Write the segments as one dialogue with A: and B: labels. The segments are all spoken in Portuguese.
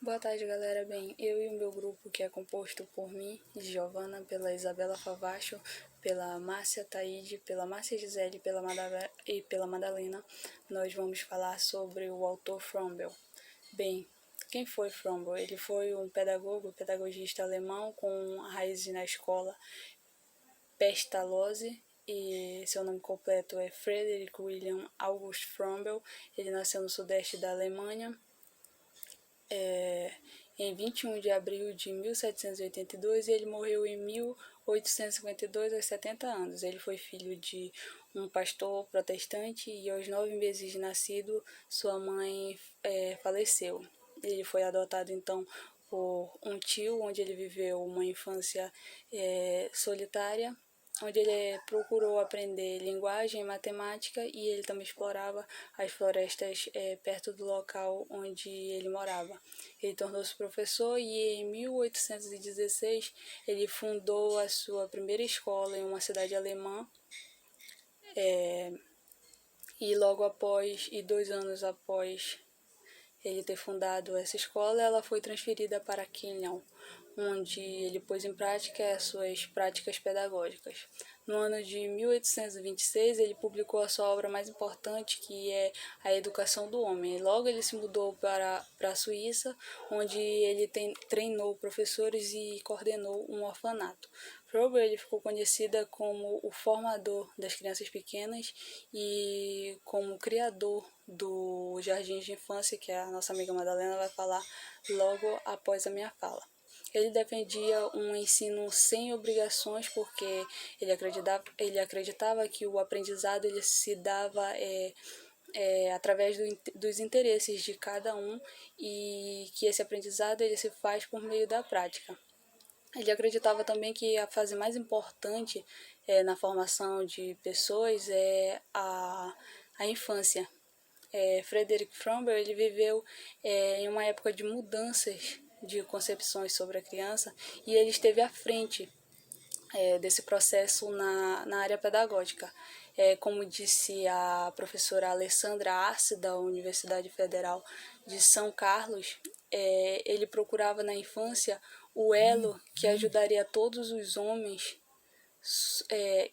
A: Boa tarde, galera. Bem, eu e o meu grupo, que é composto por mim, Giovana, pela Isabela Favacho, pela Márcia Taide, pela Márcia Gisele e pela Madalena, nós vamos falar sobre o autor Frombel. Bem, quem foi Frombel? Ele foi um pedagogista alemão com raízes na escola Pestalozzi, e seu nome completo é Friedrich Wilhelm August Frombel. Ele nasceu no sudeste da Alemanha, em 21 de abril de 1782, e ele morreu em 1852, aos 70 anos. Ele foi filho de um pastor protestante e aos 9 meses de nascido, sua mãe faleceu. Ele foi adotado então por um tio, onde ele viveu uma infância solitária, onde ele procurou aprender linguagem e matemática, e ele também explorava as florestas perto do local onde ele morava. Ele tornou-se professor e em 1816 ele fundou a sua primeira escola em uma cidade alemã, e logo após, 2 anos após ele ter fundado essa escola, ela foi transferida para Kiel, onde ele pôs em prática as suas práticas pedagógicas. No ano de 1826, ele publicou a sua obra mais importante, que é A Educação do Homem. Logo ele se mudou para a Suíça, onde ele treinou professores e coordenou um orfanato. Froebel ele ficou conhecida como o formador das crianças pequenas e como criador do Jardim de Infância, que a nossa amiga Madalena vai falar logo após a minha fala. Ele defendia um ensino sem obrigações, porque ele acreditava que o aprendizado ele se dava através dos interesses de cada um, e que esse aprendizado ele se faz por meio da prática. Ele acreditava também que a fase mais importante na formação de pessoas é a infância. Frederick Frombel ele viveu em uma época de mudanças de concepções sobre a criança, e ele esteve à frente desse processo na área pedagógica. Como disse a professora Alessandra Arce, da Universidade Federal de São Carlos, ele procurava na infância o elo que ajudaria todos os homens,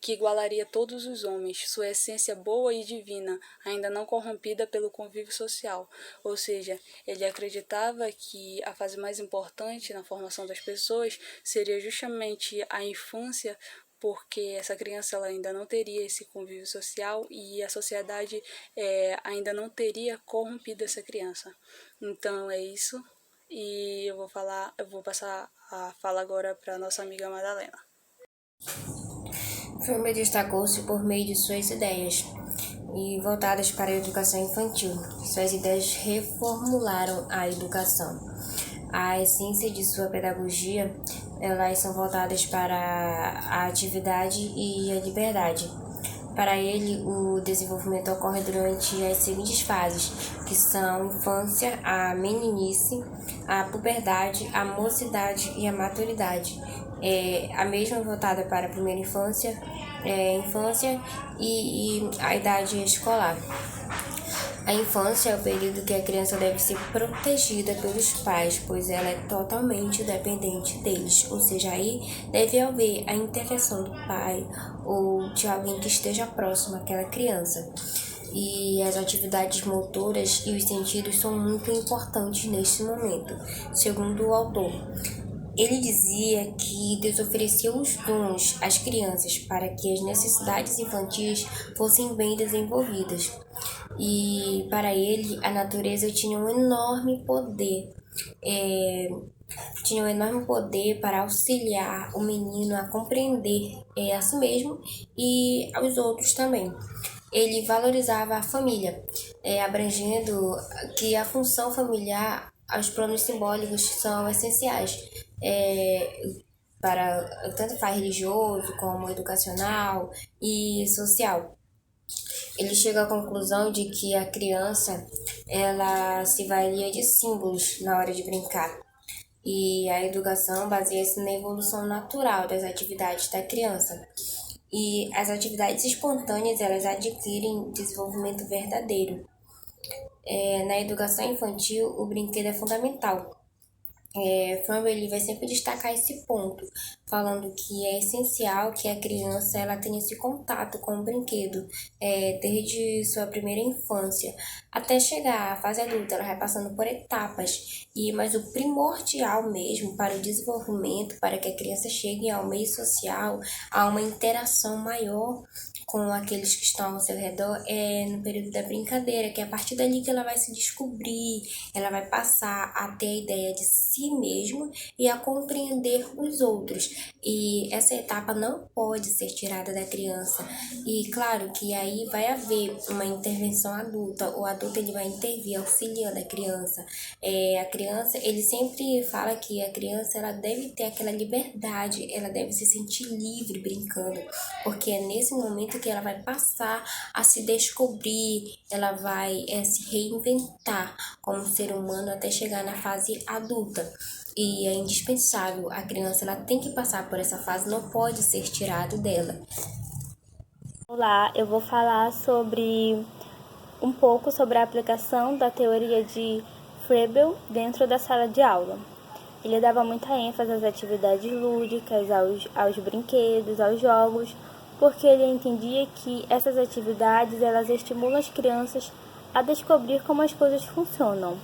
A: que igualaria todos os homens, sua essência boa e divina, ainda não corrompida pelo convívio social. Ou seja, ele acreditava que a fase mais importante na formação das pessoas seria justamente a infância, porque essa criança ela ainda não teria esse convívio social e a sociedade ainda não teria corrompido essa criança. Então é isso, e eu vou passar a fala agora para nossa amiga Madalena.
B: Frombel destacou-se por meio de suas ideias e voltadas para a educação infantil. Suas ideias reformularam a educação. A essência de sua pedagogia, elas são voltadas para a atividade e a liberdade. Para ele, o desenvolvimento ocorre durante as seguintes fases, que são a infância, a meninice, a puberdade, a mocidade e a maturidade. A mesma voltada para a primeira infância, infância e a idade escolar. A infância é o período que a criança deve ser protegida pelos pais, pois ela é totalmente dependente deles, ou seja, aí deve haver a intervenção do pai ou de alguém que esteja próximo àquela criança. E as atividades motoras e os sentidos são muito importantes neste momento, segundo o autor. Ele dizia que Deus ofereceu os dons às crianças para que as necessidades infantis fossem bem desenvolvidas. E para ele, a natureza tinha um enorme poder, para auxiliar o menino a compreender a si mesmo e aos outros também. Ele valorizava a família, abrangendo que a função familiar, os planos simbólicos são essenciais para tanto faz religioso como educacional e social. Ele chega à conclusão de que a criança ela se valia de símbolos na hora de brincar. E a educação baseia-se na evolução natural das atividades da criança. E as atividades espontâneas elas adquirem desenvolvimento verdadeiro. Na educação infantil, o brinquedo é fundamental. Fromm ele vai sempre destacar esse ponto, falando que é essencial que a criança ela tenha esse contato com o brinquedo, desde sua primeira infância até chegar à fase adulta. Ela vai passando por etapas, mas o primordial mesmo para o desenvolvimento, para que a criança chegue ao meio social, a uma interação maior com aqueles que estão ao seu redor, é no período da brincadeira, que é a partir dali que ela vai se descobrir, ela vai passar a ter a ideia de si mesma e a compreender os outros. E essa etapa não pode ser tirada da criança. E claro que aí vai haver uma intervenção adulta, o adulto ele vai intervir auxiliando a criança. A criança, ele sempre fala que a criança ela deve ter aquela liberdade, ela deve se sentir livre brincando, porque é nesse momento que ela vai passar a se descobrir, ela vai se reinventar como ser humano até chegar na fase adulta. E é indispensável, a criança ela tem que passar por essa fase, não pode ser tirado dela.
C: Olá, eu vou falar um pouco sobre a aplicação da teoria de Froebel dentro da sala de aula. Ele dava muita ênfase às atividades lúdicas, aos brinquedos, aos jogos, porque ele entendia que essas atividades elas estimulam as crianças a descobrir como as coisas funcionam,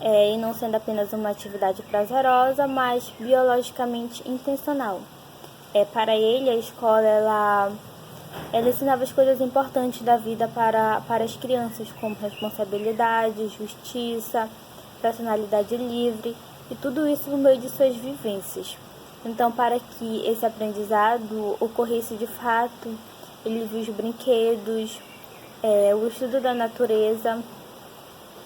C: e não sendo apenas uma atividade prazerosa, mas biologicamente intencional. Para ele, a escola ela ensinava as coisas importantes da vida para as crianças, como responsabilidade, justiça, personalidade livre, e tudo isso no meio de suas vivências. Então, para que esse aprendizado ocorresse de fato, ele viu os brinquedos, o estudo da natureza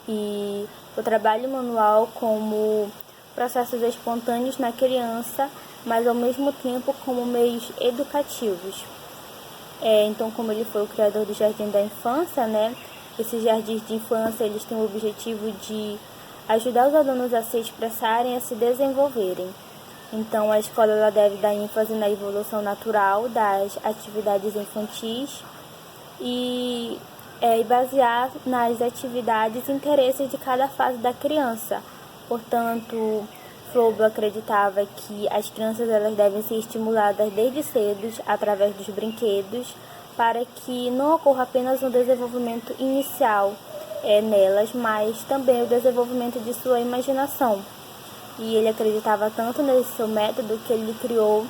C: e o trabalho manual como processos espontâneos na criança, mas ao mesmo tempo como meios educativos. Então, como ele foi o criador do Jardim da Infância, né, esses jardins de infância eles têm o objetivo de ajudar os alunos a se expressarem, a se desenvolverem. Então, a escola ela deve dar ênfase na evolução natural das atividades infantis e basear nas atividades e interesses de cada fase da criança. Portanto, Froebel acreditava que as crianças elas devem ser estimuladas desde cedo através dos brinquedos, para que não ocorra apenas um desenvolvimento inicial nelas, mas também o desenvolvimento de sua imaginação. E ele acreditava tanto nesse seu método que ele criou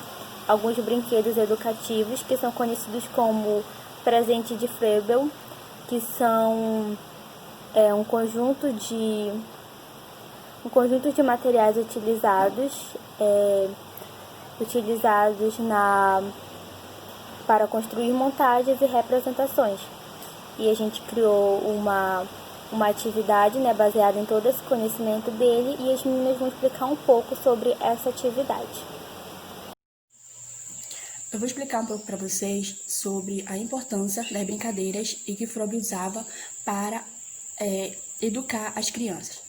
C: alguns brinquedos educativos que são conhecidos como presente de Froebel, que são um conjunto de materiais utilizados para construir montagens e representações. E a gente criou uma atividade, né, baseada em todo esse conhecimento dele, e as meninas vão explicar um pouco sobre essa atividade.
D: Eu vou explicar um pouco para vocês sobre a importância das brincadeiras e que Froebel usava para educar as crianças.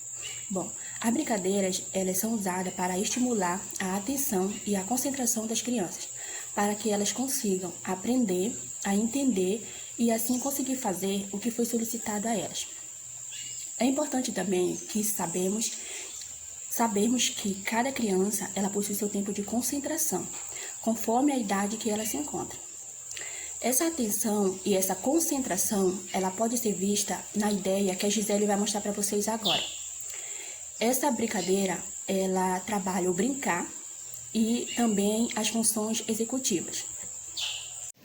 D: Bom, as brincadeiras elas são usadas para estimular a atenção e a concentração das crianças, para que elas consigam aprender, a entender e assim conseguir fazer o que foi solicitado a elas. É importante também que sabemos que cada criança ela possui seu tempo de concentração, conforme a idade que ela se encontra. Essa atenção e essa concentração, ela pode ser vista na ideia que a Gisele vai mostrar para vocês agora. Essa brincadeira, ela trabalha o brincar e também as funções executivas.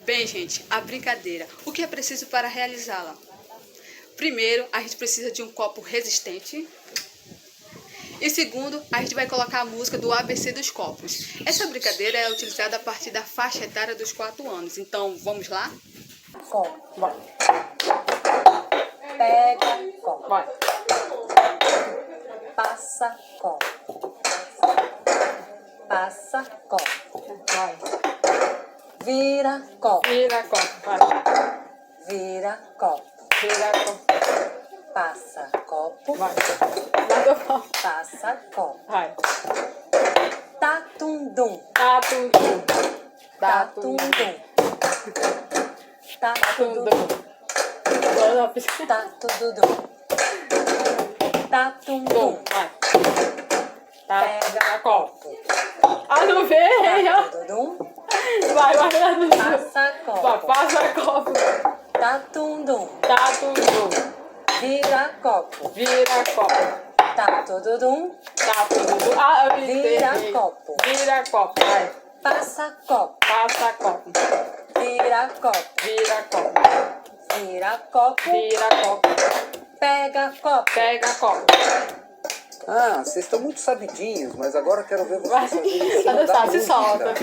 A: Bem, gente, a brincadeira. O que é preciso para realizá-la? Primeiro, a gente precisa de um copo resistente. E segundo, a gente vai colocar a música do ABC dos copos. Essa brincadeira é utilizada a partir da faixa etária dos 4 anos. Então, vamos lá?
E: Copo. Vai. Pega copo. Vai. Passa copo. Passa copo. Vai. Vira copo.
F: Vira copo. Vai.
E: Vira copo.
F: Vira copo.
E: Passa copo.
F: Vai. Lado copo.
E: Passa copo.
F: Vai.
E: Tatundum.
F: Tatundum.
E: Tatundum. Tatundum. Tatundum. Tatundum.
F: Vai.
E: Pega copo.
F: Ah, não veio.
E: Tudum.
F: Vai, Dudu.
E: Passa
F: Vai,
E: copo.
F: passa copo.
E: Tatundum.
F: Tá tudo.
E: Vira copo.
F: Vira copo.
E: Tatudum.
F: Tá tudo. Ah, eu
E: Vira
F: entendi.
E: copo.
F: Vira copo. Vai.
E: Passa copo.
F: Passa copo.
E: Vira copo.
F: Vira copo.
E: Vira copo.
F: Vira copo.
E: Pega copo.
F: Pega copo.
G: Ah, vocês estão muito sabidinhos, mas agora eu quero ver
F: Vai.
G: vocês fazerem em cima da
F: Dançar, se
G: música.
F: solta.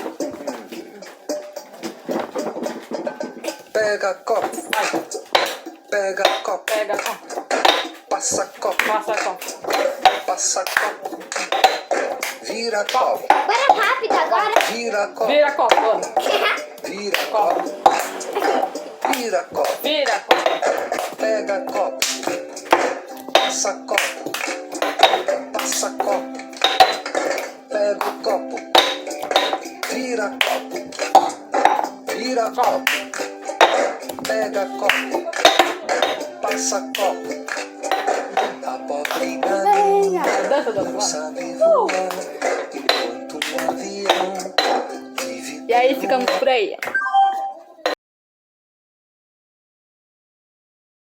G: Pega copo,
F: Vai.
G: pega copo,
F: Pega copo.
G: passa copo,
F: Passa copo.
G: passa copo. Vira copo,
H: Bora rápido agora.
G: vira copo,
F: Vira copo.
G: vira copo, vira copo,
F: Vira copo.
G: pega copo, passa copo, passa copo, pega o copo, vira copo, vira copo, pega copo, passa copo. A pobre galinha
F: Dança,
G: não
F: dança.
G: sabe voar, enquanto um avião vive
F: E aí ficamos por aí.